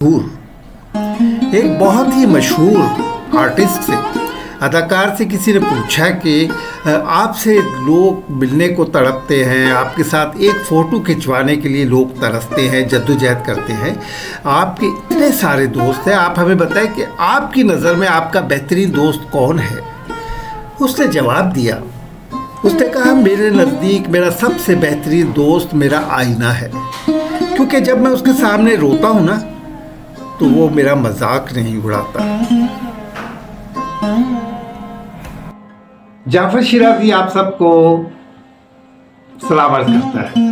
एक बहुत ही मशहूर आर्टिस्ट से, अदाकार से किसी ने पूछा कि आपसे लोग मिलने को तड़पते हैं, आपके साथ एक फ़ोटो खिंचवाने के लिए लोग तरसते हैं, जद्दोजहद करते हैं, आपके इतने सारे दोस्त हैं, आप हमें बताएं कि आपकी नज़र में आपका बेहतरीन दोस्त कौन है। उसने जवाब दिया, उसने कहा मेरे नज़दीक मेरा सबसे बेहतरीन दोस्त मेरा आईना है, क्योंकि जब मैं उसके सामने रोता हूँ ना तो वो मेरा मजाक नहीं उड़ाता। जाफर शिराजी आप सबको सलाम अर्ज करता है।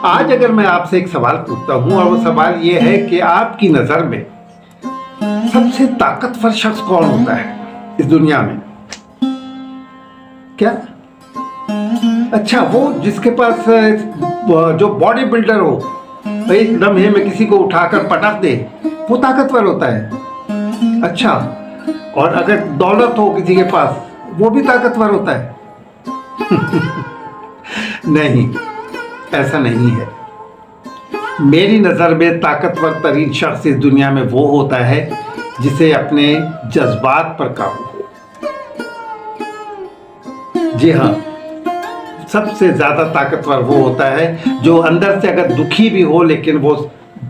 आज अगर मैं आपसे एक सवाल पूछता हूं और वो सवाल ये है कि आपकी नजर में सबसे ताकतवर शख्स कौन होता है इस दुनिया में? क्या? अच्छा, वो जिसके पास जो बॉडी बिल्डर हो, एक लम्हे में किसी को उठाकर पटक दे, वो ताकतवर होता है। अच्छा, और अगर दौलत हो किसी के पास, वो भी ताकतवर होता है? नहीं, ऐसा नहीं है। मेरी नज़र में ताकतवर तरीन शख्स इस दुनिया में वो होता है जिसे अपने जज्बात पर काबू हो। जी हाँ, सबसे ज़्यादा ताकतवर वो होता है जो अंदर से अगर दुखी भी हो लेकिन वो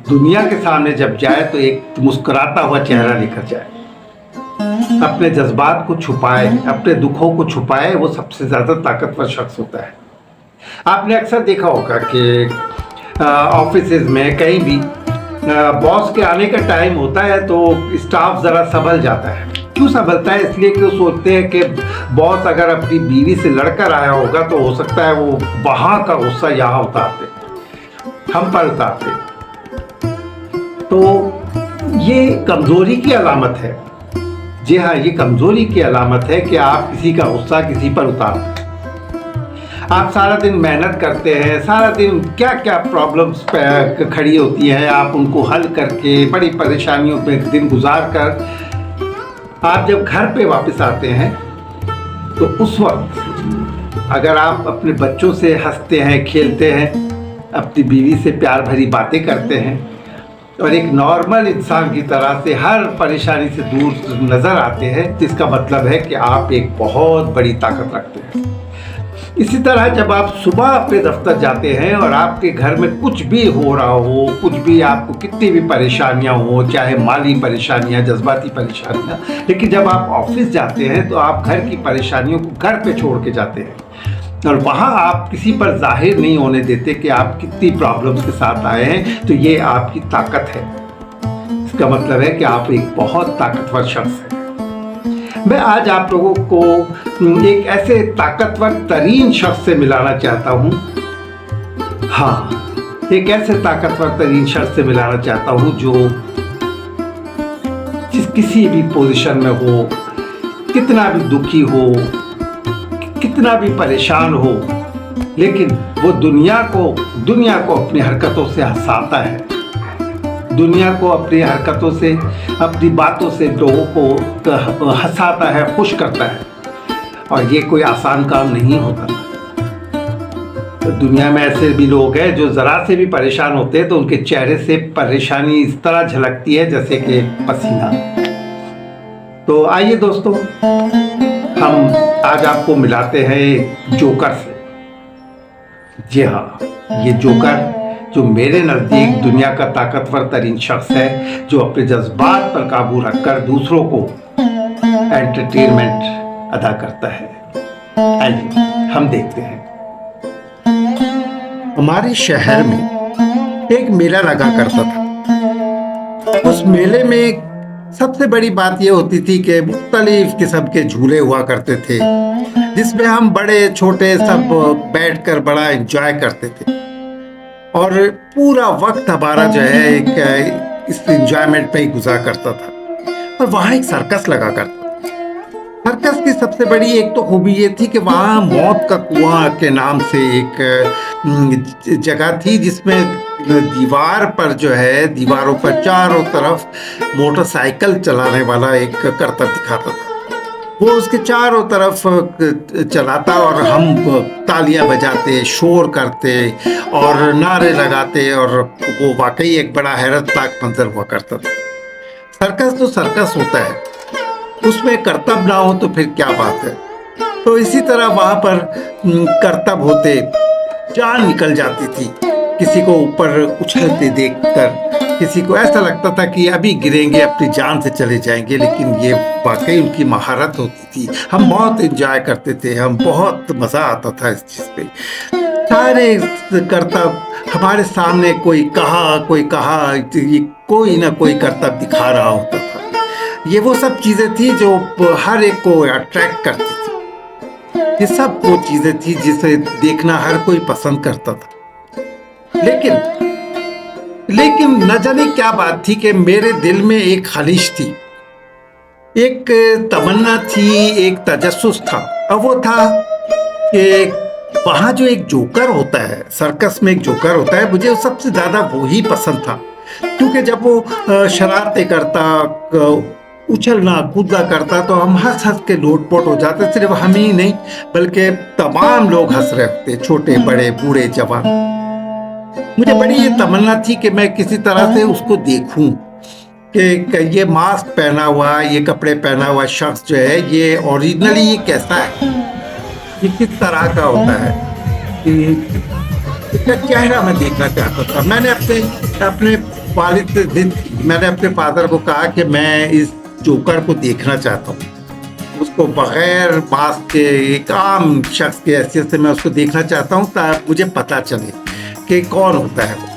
दुनिया के सामने जब जाए तो एक मुस्कुराता हुआ चेहरा लेकर जाए, अपने जज्बात को छुपाए, अपने दुखों को छुपाए, वो सबसे ज़्यादा ताकतवर शख्स होता है। आपने अक्सर देखा होगा कि ऑफिसेज में कहीं भी बॉस के आने का टाइम होता है तो स्टाफ ज़रा संभल जाता है। क्यों संभलता है? इसलिए कि वो सोचते हैं कि बॉस अगर अपनी बीवी से लड़कर आया होगा तो हो सकता है वो वहाँ का गुस्सा यहाँ उतारते, हम पर उतारते। तो ये कमज़ोरी की अलामत है। जी हाँ, ये कमज़ोरी की अलामत है कि आप किसी का गुस्सा किसी पर उतारते। आप सारा दिन मेहनत करते हैं, सारा दिन क्या क्या प्रॉब्लम्स खड़ी होती हैं, आप उनको हल करके बड़ी परेशानियों में दिन गुजार कर आप जब घर पे वापस आते हैं तो उस वक्त अगर आप अपने बच्चों से हंसते हैं, खेलते हैं, अपनी बीवी से प्यार भरी बातें करते हैं और एक नॉर्मल इंसान की तरह से हर परेशानी से दूर नज़र आते हैं, तो इसका मतलब है कि आप एक बहुत बड़ी ताकत रखते हैं। इसी तरह जब आप सुबह अपने दफ्तर जाते हैं और आपके घर में कुछ भी हो रहा हो, कुछ भी आपको कितनी भी परेशानियां हो, चाहे माली परेशानियां, जज्बाती परेशानियां, लेकिन जब आप ऑफिस जाते हैं तो आप घर की परेशानियों को घर पे छोड़ के जाते हैं और वहाँ आप किसी पर जाहिर नहीं होने देते कि आप कितनी प्रॉब्लम्स के साथ आए हैं। तो ये आपकी ताकत है। इसका मतलब है कि आप एक बहुत ताकतवर शख्स हैं। मैं आज आप लोगों को एक ऐसे ताकतवर तरीन शख्स से मिलाना चाहता हूँ। हाँ, एक ऐसे ताकतवर तरीन शख्स से मिलाना चाहता हूँ जो किसी भी पोजीशन में हो, कितना भी दुखी हो, कितना भी परेशान हो, लेकिन वो दुनिया को अपनी हरकतों से हंसाता है, दुनिया को अपनी हरकतों से, अपनी बातों से लोगों को हंसाता है, खुश करता है। और ये कोई आसान काम नहीं होता। तो दुनिया में ऐसे भी लोग हैं जो ज़रा से भी परेशान होते हैं तो उनके चेहरे से परेशानी इस तरह झलकती है जैसे कि पसीना। तो आइए दोस्तों, हम आज आपको मिलाते हैं जोकर से। जी हाँ, ये जोकर जो मेरे नज़दीक दुनिया का ताकतवर तरीन शख्स है, जो अपने जज्बात पर काबू रखकर दूसरों को एंटरटेनमेंट अदा करता है। आइए हम देखते हैं। हमारे शहर में एक मेला लगा करता था। उस मेले में सबसे बड़ी बात यह होती थी कि मुख्तलिफ किस्म के झूले हुआ करते थे, जिसमें हम बड़े छोटे सब बैठकर बड़ा एंजॉय करते थे और पूरा वक्त हमारा जो है एक इस एंजॉयमेंट में ही गुजार करता था। और वहाँ एक सर्कस लगा करता था। सर्कस की सबसे बड़ी एक तो खूबी ये थी कि वहाँ मौत का कुआं के नाम से एक जगह थी, जिसमें दीवार पर जो है, दीवारों पर चारों तरफ मोटरसाइकिल चलाने वाला एक करतब दिखाता था। वो उसके चारों तरफ चलाता और हम तालियां बजाते, शोर करते और नारे लगाते, और वो वाकई एक बड़ा हैरतनाक मंजर हुआ करता था। सर्कस तो सर्कस होता है, उसमें करतब ना हो तो फिर क्या बात है। तो इसी तरह वहां पर करतब होते, जान निकल जाती थी किसी को ऊपर उछलते देखकर। किसी को ऐसा लगता था कि अभी गिरेंगे, अपनी जान से चले जाएंगे, लेकिन ये वाकई उनकी महारत होती थी। हम बहुत एंजॉय करते थे, हम बहुत मजा आता था इस चीज पे। सारे करतब हमारे सामने, कोई कहा, ये कोई ना कोई करतब दिखा रहा होता था। ये वो सब चीजें थी जो हर एक को अट्रैक्ट करती थी। ये सब वो चीजें थी जिसे देखना हर कोई पसंद करता था। लेकिन न जाने क्या बात थी कि मेरे दिल में एक ख्वाहिश थी, एक तमन्ना थी, एक तजस्सुस था। अब वो था कि वहां जो एक जोकर होता है, सर्कस में एक जोकर होता है, मुझे सबसे ज्यादा वो ही पसंद था। क्योंकि जब वो शरारतें करता, उछलना कूदना करता, तो हम हंस हंस के लोटपोट हो जाते। सिर्फ हम ही नहीं बल्कि तमाम लोग हंस रहे होते, छोटे बड़े बूढ़े जवान। मुझे बड़ी ये तमन्ना थी कि मैं किसी तरह से उसको देखूं कि ये मास्क पहना हुआ, ये कपड़े पहना हुआ शख्स जो है, ये ओरिजिनली ये कैसा है, ये किस तरह का होता है, कि इसका चेहरा मैं देखना चाहता था। मैंने अपने वालिद से मैंने अपने फादर को कहा कि मैं इस जोकर को देखना चाहता हूँ, उसको बगैर मास्क के एक आम शख्स की हैसियत से मैं उसको देखना चाहता हूँ, ताकि मुझे पता चले कि कौन होता है वो।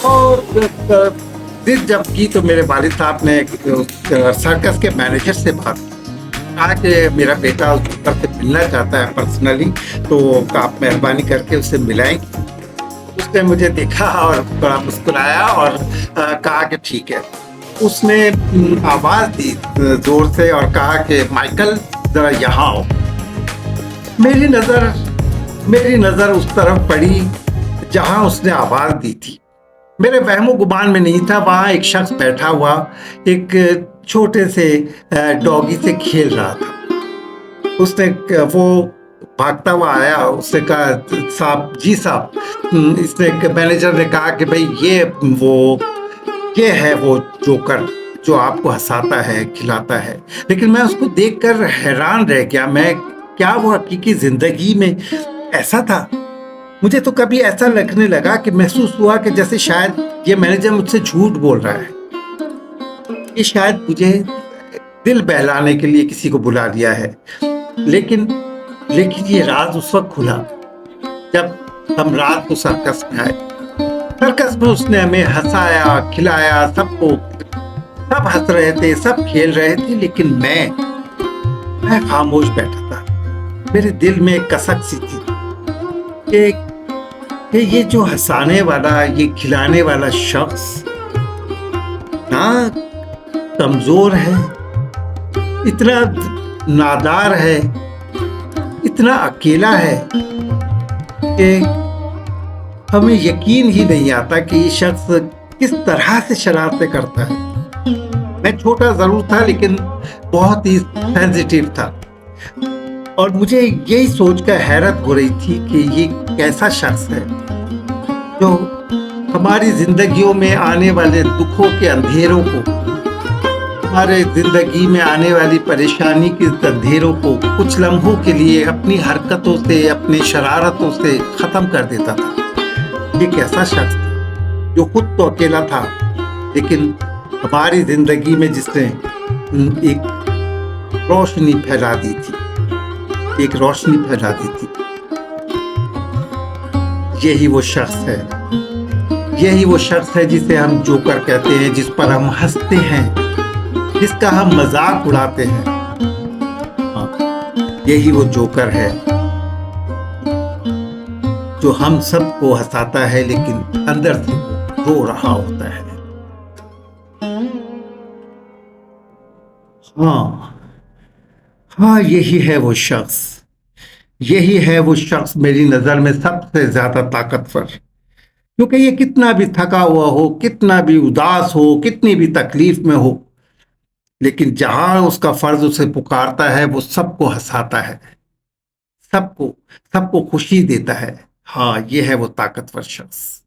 और जिद जब की तो मेरे वालिद साहब ने सर्कस के मैनेजर से बात कहा कि मेरा बेटा उस जोकर से मिलना चाहता है पर्सनली, तो आप मेहरबानी करके उससे मिलाएंगे। उसने मुझे देखा और थोड़ा मुस्कुराया और कहा कि ठीक है। उसने आवाज दी जोर से और कहा कि माइकल जरा यहाँ आओ। मेरी नजर उस तरफ पड़ी जहां उसने आवाज दी थी। मेरे वहमो गुमान में नहीं था, वहां एक शख्स बैठा हुआ एक छोटे से डॉगी से खेल रहा था। उसने वो भागता हुआ आया, उसने कहा साहब, जी साहब। इसने मैनेजर ने कहा कि भाई ये है वो जोकर जो आपको हंसाता है, खिलाता है। लेकिन मैं उसको देखकर हैरान रह गया। मैं क्या वो हकीकी जिंदगी में ऐसा था? मुझे तो कभी ऐसा लगने लगा कि महसूस हुआ कि जैसे शायद ये मैनेजर मुझसे झूठ बोल रहा है, ये शायद मुझे दिल बहलाने के लिए किसी को बुला लिया है। लेकिन ये राज उस वक्त खुला जब हम रात को सर्कस में आए। सर्कस में उसने हमें हंसाया, खिलाया, सबको, सब हंस रहे थे, सब खेल रहे थे, लेकिन मैं खामोश बैठा था। मेरे दिल में एक कसक सी थी कि ये जो हंसाने वाला, ये खिलाने वाला शख्स ना कमजोर है, इतना नादार है, इतना अकेला है कि हमें यकीन ही नहीं आता कि ये शख्स किस तरह से शरारतें करता है। मैं छोटा जरूर था लेकिन बहुत ही सेंसिटिव था, और मुझे यही सोचकर हैरत हो रही थी कि ये कैसा शख्स है जो हमारी जिंदगियों में आने वाले दुखों के अंधेरों को, हमारे जिंदगी में आने वाली परेशानी के अंधेरों को कुछ लम्हों के लिए अपनी हरकतों से, अपनी शरारतों से खत्म कर देता था। ये कैसा शख्स था जो खुद तो अकेला था, लेकिन हमारी जिंदगी में जिसने एक रोशनी फैला दी थी, एक रोशनी फैला दी थी। यही वो शख्स है, यही वो शख्स है जिसे हम जोकर कहते हैं, जिस पर हम हंसते हैं, जिसका हम मजाक उड़ाते हैं। यही वो जोकर है जो हम सबको हंसाता है, लेकिन अंदर से रो रहा होता है। हाँ, यही है वो शख्स, यही है वो शख्स मेरी नजर में सबसे ज्यादा ताकतवर। क्योंकि ये कितना भी थका हुआ हो, कितना भी उदास हो, कितनी भी तकलीफ में हो, लेकिन जहां उसका फर्ज उसे पुकारता है वो सबको हंसाता है, सबको सबको खुशी देता है। हाँ, ये है वो ताकतवर शख्स।